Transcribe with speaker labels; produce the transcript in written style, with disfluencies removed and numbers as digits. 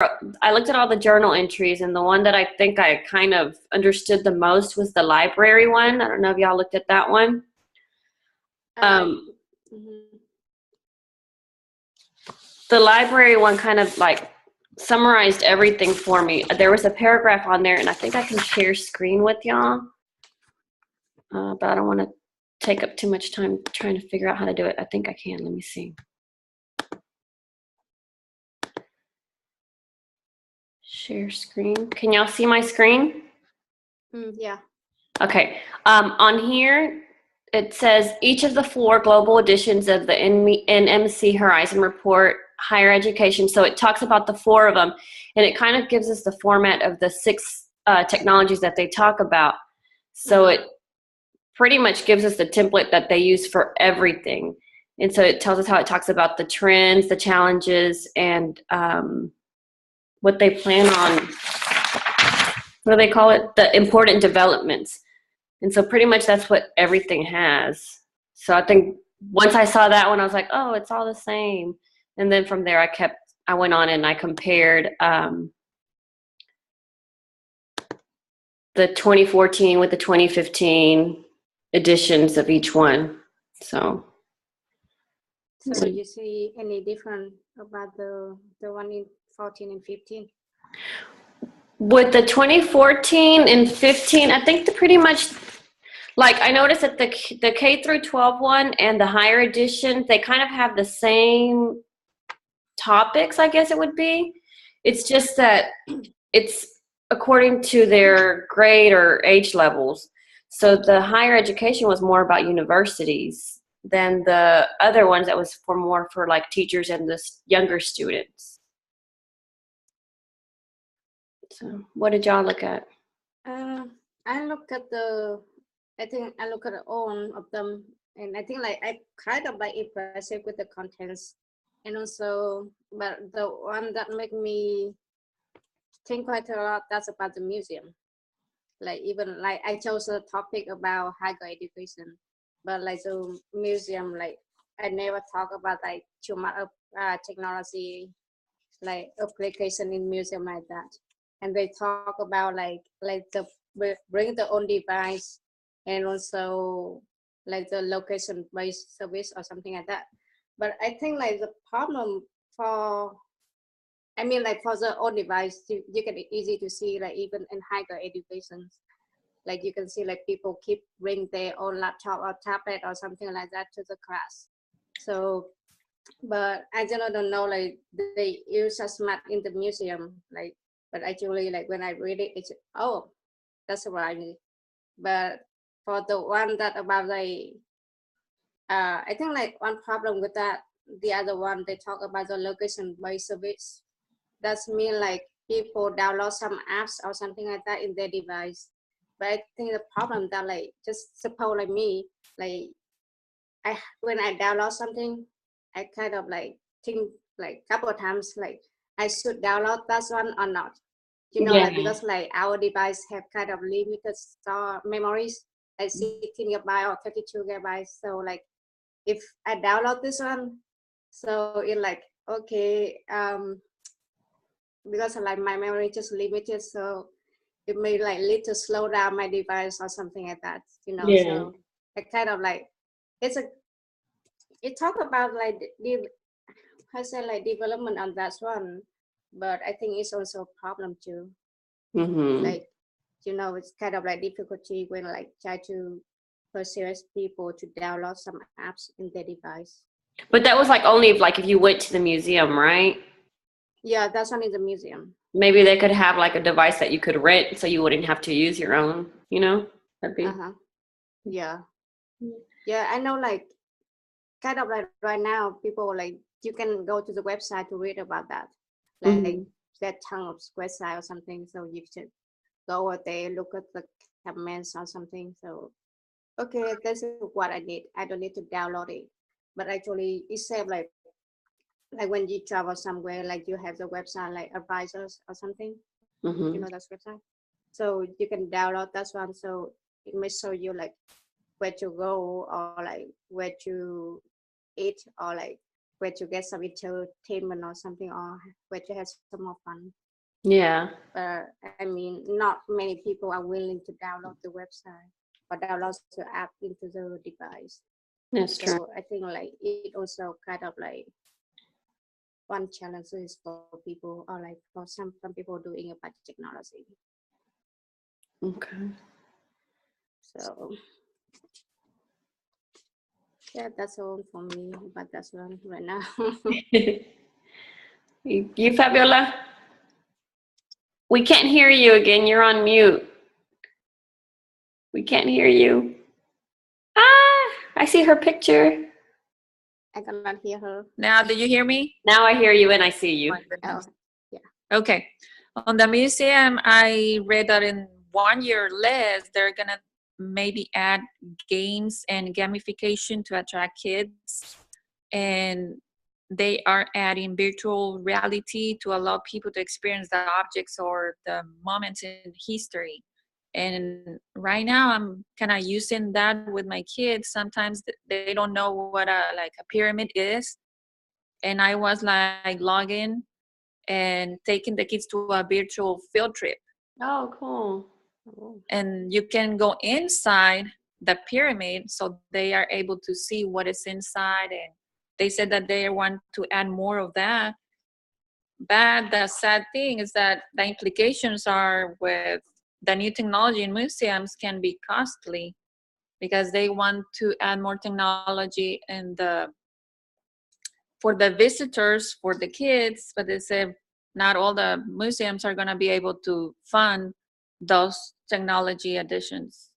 Speaker 1: I looked at all the journal entries, and the one that I think I kind of understood the most was the library one. I don't know if y'all looked at that one. The library one kind of like summarized everything for me. There was a paragraph on there, and I think I can share screen with y'all, but I don't want to take up too much time trying to figure out how to do it. I think I can. Let me see. Share screen. Can y'all see my screen?
Speaker 2: Yeah.
Speaker 1: Okay. On here, it says each of the 4 global editions of the NMC Horizon Report, Higher Education. So it talks about the 4 of them, and it kind of gives us the format of the 6 technologies that they talk about. So it pretty much gives us the template that they use for everything. And so it tells us how it talks about the trends, the challenges, and what they plan on, what do they call it? The important developments. And so pretty much that's what everything has. So I think once I saw that one, I was like, oh, it's all the same. And then from there, I went on and I compared the 2014 with the 2015 editions of each one. So
Speaker 2: you see any different about the one in 14 and 15?
Speaker 1: With the 2014 and 15, I think pretty much, like I noticed that the K through 12 one and the higher edition, they kind of have the same topics, I guess it would be. It's just that it's according to their grade or age levels. So the higher education was more about universities than the other ones that was more for like teachers and the younger students. So what did y'all look at?
Speaker 2: I look at all of them, and I think like I kind of like impressed with the contents, and also, but the one that made me think quite a lot, that's about the museum. Like even like I chose a topic about higher education, but like the museum, like I never talk about like too much of technology, like application in museum like that. And they talk about like the bring the own device, and also like the location based service or something like that. But I think like the problem for, I mean, like for the own device, you can easy to see like even in higher education, like you can see like people keep bring their own laptop or tablet or something like that to the class. So, but I just don't know like they use as much in the museum, like, but actually like when I read it, it's, oh, that's what I need. But for the one that about like, I think like one problem with that, the other one, they talk about the location-based service. That's mean like people download some apps or something like that in their device. But I think the problem that like, just suppose like me, like when I download something, I kind of like think like a couple of times like I should download that one or not. You know, like because like our device have kind of limited store memories, like 16 gigabyte or 32 gigabytes. So like if I download this one, so it like, okay, because like my memory just limited, so it may like lead to slow down my device or something like that, you know. So I kind of like, it talk about like I said like development on that one, but I think it's also a problem too. Like, you know, it's kind of like difficulty when like try to persuade people to download some apps in their device.
Speaker 1: But that was like only if you went to the museum, right?
Speaker 2: Yeah, that's one in the museum.
Speaker 1: Maybe they could have like a device that you could rent so you wouldn't have to use your own, you know? That'd be.
Speaker 2: Yeah. Yeah, I know like kind of like right now people like you can go to the website to read about that. Like that ton of website or something. So you should go over there, look at the comments or something. So okay, this is what I need. I don't need to download it. But actually it said like when you travel somewhere, like you have the website like advisors or something. You know, that's website. So you can download that one. So it may show you like where to go or like where to eat or like where to get some entertainment or something, or where to have some more fun.
Speaker 1: Yeah.
Speaker 2: But I mean, not many people are willing to download the website or download the app into the device.
Speaker 1: That's true.
Speaker 2: So I think like it also kind of like one challenge is for people, or like for some people doing about technology.
Speaker 1: Okay.
Speaker 2: So yeah, that's all for me about that one right now.
Speaker 1: You, Fabiola? We can't hear you again. You're on mute. We can't hear you. Ah, I see her picture.
Speaker 2: I cannot hear her.
Speaker 3: Now, do you hear me?
Speaker 1: Now I hear you and I see you.
Speaker 2: Oh, yeah.
Speaker 3: Okay. On the museum, I read that in 1 year less, they're going to maybe add games and gamification to attract kids. And they are adding virtual reality to allow people to experience the objects or the moments in history. And right now, I'm kind of using that with my kids. Sometimes they don't know what a pyramid is. And I was like logging and taking the kids to a virtual field trip.
Speaker 1: Oh, cool.
Speaker 3: And you can go inside the pyramid, so they are able to see what is inside. And they said that they want to add more of that. But the sad thing is that the implications are with the new technology in museums can be costly, because they want to add more technology in for the visitors, for the kids, but they say not all the museums are going to be able to fund those technology additions.